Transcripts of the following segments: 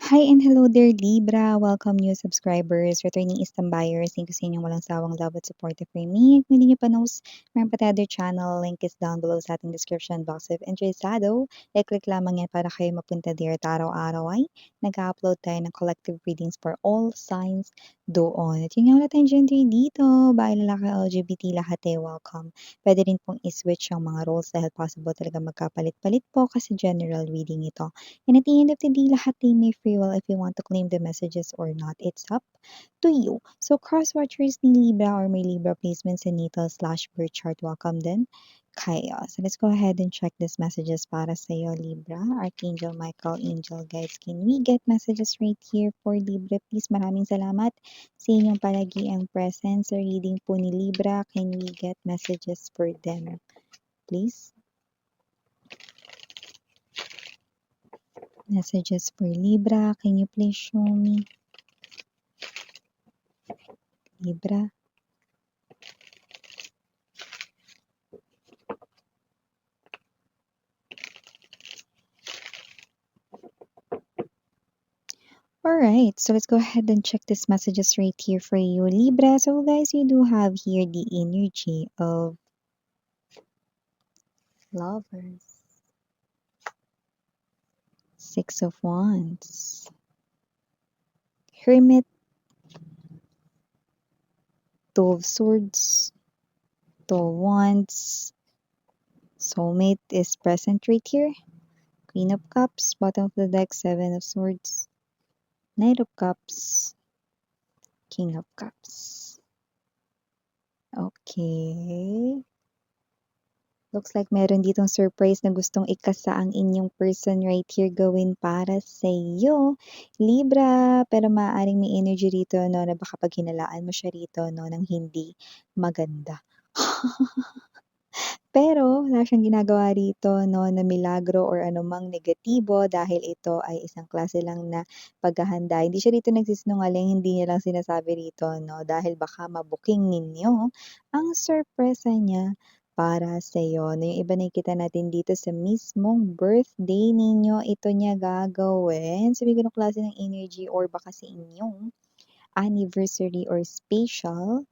Hi and hello there, Libra. Welcome new subscribers, returning Eastern buyers. Thank you sa inyong walang sawang love at support for me. Kung hindi nyo pa knows, meron pa tayo other channel. Link is down below sa ating description box. If interesado, click lamang yan para kayo mapunta there. At araw-araw ay nag-upload tayo ng collective readings for all signs doon. At yun nga wala tayong gender dito. Bahay, lalaki, LGBT, lahat ay welcome. Pwede rin pong i-switch yung mga roles dahil possible talaga magkapalit-palit po kasi general reading ito. And at the end of the day, lahat ay may free will if you want to claim the messages or not. It's up to you. So, cross-watchers ni Libra or may Libra placements in natal/birth chart, welcome din kayo. So, let's go ahead and check these messages para sa iyo, Libra. Archangel Michael, Angel Guides, can we get messages right here for Libra? Please, maraming salamat sa inyong palagiang presence sa reading po ni Libra. Can we get messages for them, please? Messages for Libra. Can you please show me? Libra. Alright, so let's go ahead and check these messages right here for you, Libra. So guys, you do have here the energy of Lovers. Six of Wands. Hermit. Two of Swords. Two of Wands. Soulmate is present right here. Queen of Cups. Bottom of the deck, Seven of Swords. Knight of Cups. King of Cups. Okay. Looks like meron ditong surprise na gustong ikasa ang inyong person right here gawin para sa iyo, Libra. Pero maaaring may energy rito, no, na baka pag hinalaan mo siya rito, no, ng hindi maganda. Pero wala siyang ginagawa rito, no, na milagro or anumang negatibo dahil ito ay isang klase lang na paghahanda. Hindi siya rito nagsisinungaling, hindi niya lang sinasabi rito, no, dahil baka mabuking ninyo ang sorpresa niya para sa iyo. No, yung iba nakikita natin dito sa mismong birthday ninyo, ito niya gagawin. Sabi ko ng klase ng energy or baka sa inyong anniversary or special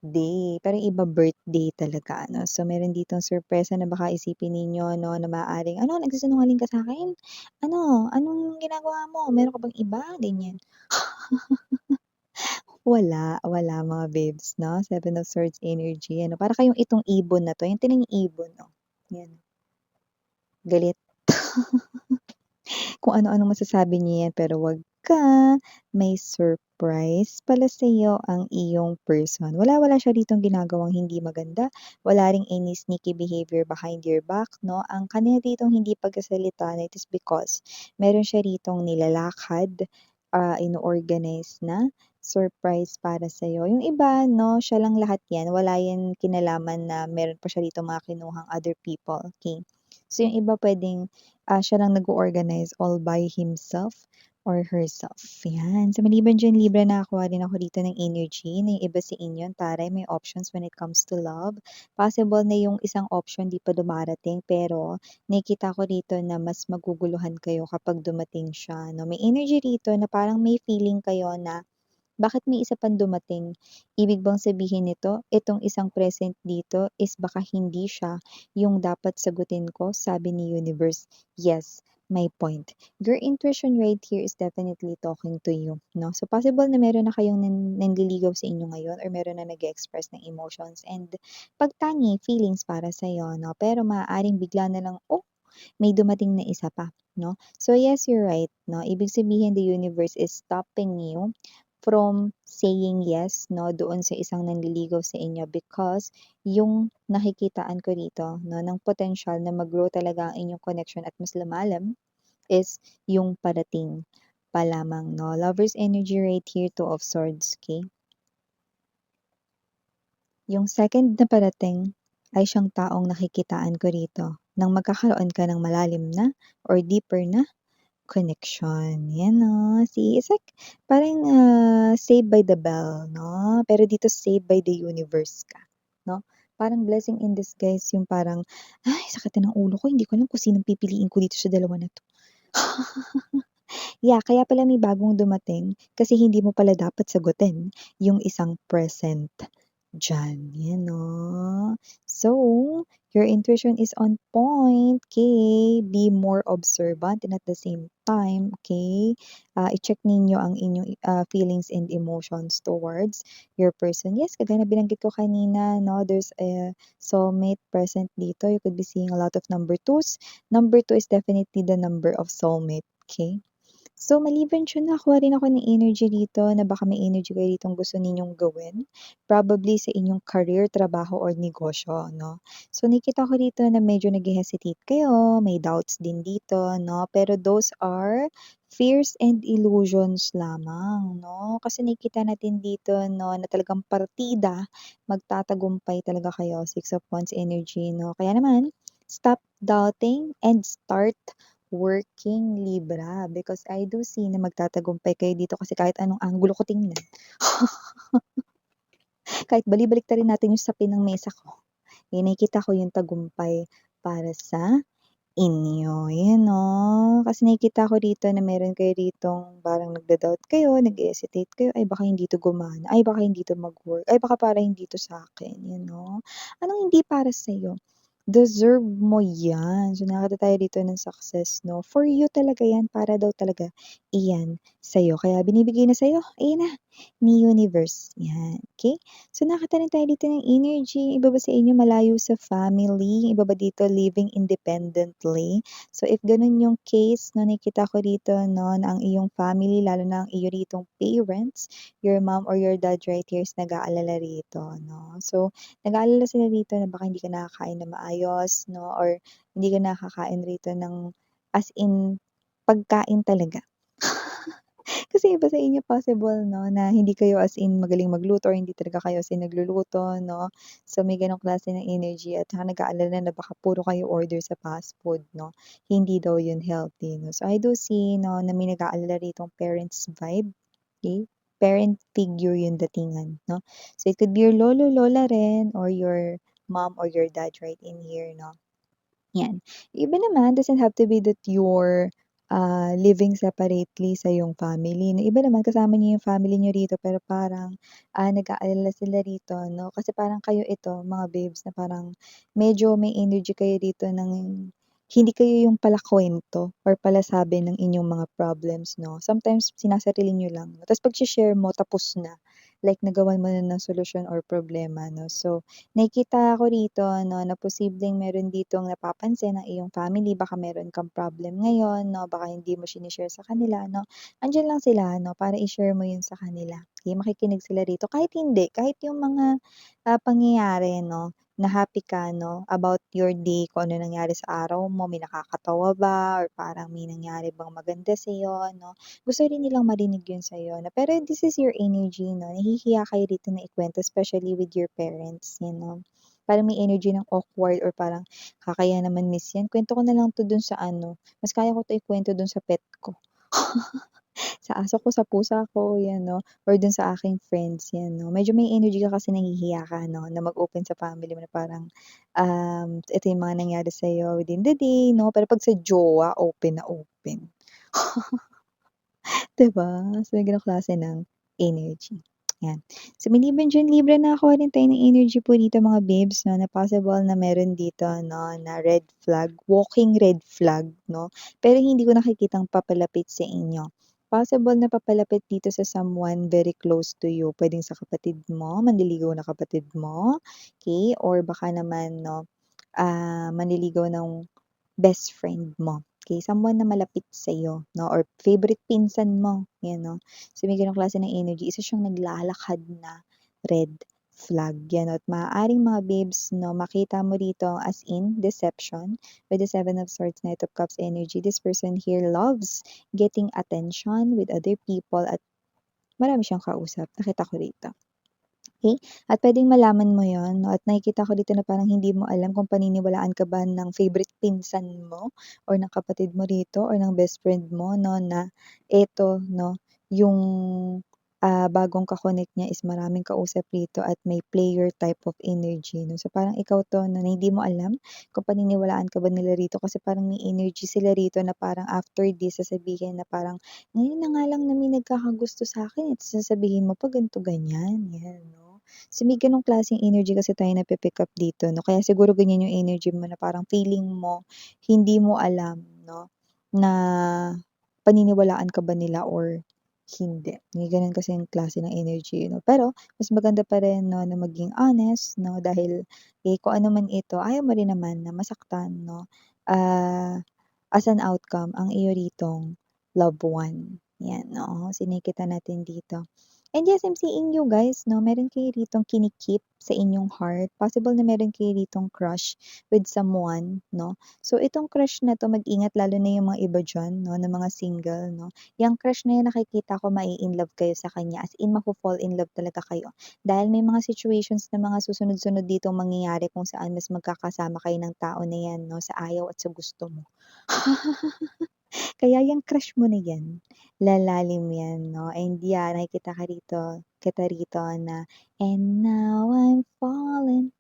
day, pero iba birthday talaga, ano. So, meron ditong sorpresa na baka isipin ninyo, no, na maaaring, "Ano, nagsisinungaling ka sa akin? Ano, anong ginagawa mo? Meron ka bang iba?" Ganyan. Wala mga babes, 'no? Seven of Swords energy, ano, para kayong itong ibon na 'to, yung tinong ibon, oh, 'yan. Galit. Kung ano-anong masasabi niya 'yan, pero 'wag ka, may surprise pala sa'yo ang iyong person. Wala siya ditong ginagawang hindi maganda, wala ring any sneaky behavior behind your back, 'no? Ang kanya ditong hindi pagsasalita, it is because meron siya ritong nilalakad, ino-organize na surprise para sa'yo. Yung iba, 'no, siya lang lahat 'yan, wala 'yan kinalaman na meron pa siya ditong mga kinuhang other people, okay? So, yung iba puwedeng siya lang nag-o-organize all by himself or herself. Yan. So, maliban diyan, Libra, nakakuha din ako dito ng energy na yung iba sa inyo, taray, may options when it comes to love. Possible na yung isang option di pa dumarating, pero nakikita ko rito na mas maguguluhan kayo kapag dumating siya. No? May energy rito na parang may feeling kayo na bakit may isa pang dumating? Ibig bang sabihin nito, itong isang present dito is baka hindi siya yung dapat sagutin ko, sabi ni universe. Yes, my point. Your intuition right here is definitely talking to you, no? So possible na meron na kayong nanliligaw sa inyo ngayon or meron na nag-express ng emotions and pagtangi, feelings para sa iyo, no? Pero maaaring bigla na lang, oh, may dumating na isa pa, no? So yes, you're right, no? Ibig sabihin the universe is stopping you from saying yes, no, doon sa isang nanliligaw sa inyo because yung nakikitaan ko dito, no, ng potential na mag-grow talaga ang inyong connection at mas lumalim is yung parating pa lamang, no. Lover's energy right here, Two of Swords, okay? Yung second na parating ay siyang taong nakikitaan ko rito nang magkakaroon ka ng malalim na or deeper na connection. Yan, 'no. See, it's like parang, Saved by the Bell, 'no? Pero dito Saved by the Universe ka, 'no? Parang blessing in disguise yung parang, "Ay, sakit na ng ulo ko, hindi ko alam kung sinong pipiliin ko dito sa dalawa na 'to." Yeah, kaya pala may bagong dumating kasi hindi mo pala dapat sagutin yung isang present diyan, 'yan 'no. So, your intuition is on point, okay? Be more observant and at the same time, okay, i-check ninyo ang inyong, feelings and emotions towards your person. Yes, kagaya na binanggit ko kanina 'no, there's a soulmate present dito. You could be seeing a lot of number twos. Number 2 is definitely the number of soulmate, okay? So, maliban diyan nakakuha rin ako ng energy dito na baka may energy kayo ditong gusto ninyong gawin, probably sa inyong career, trabaho, or negosyo 'no. So, nakikita ko dito na medyo naghe-hesitate kayo, may doubts din dito 'no, pero those are fears and illusions lamang 'no. Kasi nakikita natin dito 'no na talagang partida, magtatagumpay talaga kayo, Six of Wands energy 'no. Kaya naman, stop doubting and start working Libra, because I do see na magtatagumpay kayo dito kasi kahit anong anggulo ko tingnan, kahit bali-baliktarin natin yung sapin ng mesa ko, eh, nakikita ko yung tagumpay para sa inyo, yun 'no. Kasi nakikita ko dito na meron kayo ditong parang nagda-doubt kayo, nag-he-hesitate kayo, "Ay baka hindi 'to gumana, ay baka hindi 'to mag-work, ay baka parang hindi 'to sa'kin," yun 'no. Anong hindi para sa'yo? Deserve mo 'yan. So, nakakita tayo dito ng success 'no, for you talaga 'yan, para daw talaga iyan sa'yo. Kaya binibigay na sa'yo, ayan na, ni universe, 'yan, okey? So, nakakita rin tayo dito ng energy, iba ba sa inyo malayo sa family, iba ba dito living independently. So, if gano'n yung case 'no, nakikita ko dito 'no, na ang iyong family, lalo na ang iyo ritong parents, your mom or your dad right here is nag-aalala rito 'no. So, nag-aalala sila dito na baka hindi ka nakakain ng maayos 'no, or hindi ka nakakain rito ng as in pagkain talaga. Kasi iba sa inyo possible 'no, na hindi kayo as in magaling magluto or hindi talaga kayo as in nagluluto 'no. So, may gano'ng klase ng energy at saka nag-aalala na baka puro kayo order sa fast food 'no, hindi daw 'yun healthy 'no. So, I do see 'no, na may nag-aalala ritong parents vibe, okey? Parent figure 'yung datingan 'no. So, it could be your lolo, lola rin or your mom or your dad right in here 'no. 'Yan. Iba naman doesn't have to be that you're, living separately sa iyong family 'no. Iba naman kasama niyo yung family niyo rito pero parang, nag-aalala sila rito 'no, kasi parang kayo ito mga babes na parang medyo may energy kayo dito ng hindi kayo yung palakuwento or palasabi ng inyong mga problems 'no. Sometimes sinasarili niyo lang tapos pagse-share mo tapos na, like nagawan mo na ng solusyon or problema 'no. So, nakikita ko rito 'no, na posibleng meron ditong napapansin ang iyong family, baka meron kang problem ngayon 'no, baka hindi mo shine-share sa kanila 'no. Andiyan lang sila 'no, para i-share mo 'yun sa kanila, okey, makikinig sila rito kahit hindi, kahit yung mga, pangyayari 'no, na happy ka 'no, about your day, kung ano nangyari sa araw mo, may nakakatawa ba or parang may nangyari bang maganda sa'yo 'no. Gusto rin nilang marinig 'yun sa'yo na pero this is your energy 'no, nahihiya kayo dito na ikwento especially with your parents, 'yan 'no. Parang may energy ng awkward or parang, "Kakaya naman miss 'yan, kuwento ko na lang 'to dun sa ano, mas kaya ko 'to ikuwento dun sa pet ko." Sa aso ko, sa pusa ko, 'yan 'no, or dun sa aking friends, 'yan 'no. Medyo may energy ka kasi nahihiya ka 'no, na mag-open sa family mo na parang, ito yung mga nangyari sa'yo within the day 'no, pero 'pag sa jowa, open na open. 'Di ba? So, may gano'ng klase ng energy, 'yan. So, maliban diyan Libra, nakakuha rin tayo ng energy po dito mga babes 'no, na possible na meron dito 'no, na red flag, walking red flag 'no, pero hindi ko nakikitang papalapit sa inyo. Possible na papalapit dito sa someone very close to you, puwedeng sa kapatid mo, manliligaw na kapatid mo, okey, or baka naman 'no, manliligaw ng best friend mo, okey, someone na malapit sa'yo 'no or favorite pinsan mo, 'yan 'no. So, may gano'ng klase ng energy, isa siyang naglalakad na red flag 'yan at maaaring mga babes 'no, makita mo rito as in deception with the Seven of Swords, Knight of Cups energy. This person here loves getting attention with other people at marami siyang kausap, nakita ko rito. Okey, at puwedeng malaman mo 'yun 'no, at nakikita ko dito na parang hindi mo alam kung paniniwalaan ka ba ng favorite pinsan mo or ng kapatid mo rito or ng best friend mo 'no, na eto 'no, yung, bagong ka-connect niya is maraming kausap rito at may player type of energy 'no. So, parang ikaw 'to 'no, na hindi mo alam kung paniniwalaan ka ba nila rito kasi parang may energy sila rito na parang after this sasabihin na parang, "Ngayon na nga lang na may nagkakagusto sa'kin, at sasabihin mo pa ganito, ganyan." 'Yan 'no. So, may gano'ng klaseng energy kasi tayo napi-pick up dito 'no, kaya siguro ganyan yung energy mo na parang feeling mo hindi mo alam 'no, na paniniwalaan ka ba nila or hindi. May gano'n kasing klase ng energy 'no. Pero mas maganda pa rin 'no na maging honest 'no dahil, kung ano man ito ayaw mo rin naman na masaktan 'no, as an outcome ang iyo ritong loved one. 'Yan, oo, sinikita natin dito. And yes, I'm seeing you guys 'no, meron kayo ritong sa inyong heart. Possible na meron kayo ritong crush with someone 'no. So itong crush na 'to mag-ingat lalo na yung mga iba diyan 'no, na mga single 'no. Yang crush na yan nakikita ko mai-inlove kayo sa kanya, as in mafo-fall in love talaga kayo. Dahil may mga situations na mga susunod-sunod ditong mangyayari kung saan mas magkakasama kayo ng tao na yan 'no, sa ayaw at sa gusto mo. Kaya yang crush mo na yan, lalalim yan 'no, and yeah, nakikita kita rito na, "And now I'm falling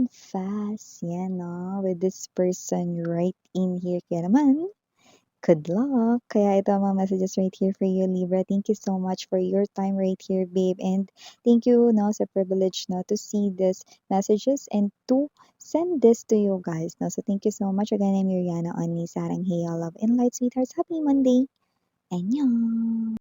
fast." Yan 'no, with this person right in here. Kaya naman good luck! Kaya ito ang mga messages right here for you, Libra. Thank you so much for your time right here, babe. And thank you, no, sa privilege, no, to see these messages and to send this to you guys. No? So thank you so much. Again, I'm Yuriana on Sarang Hey, Love and Light, sweethearts. Happy Monday! Annyeong!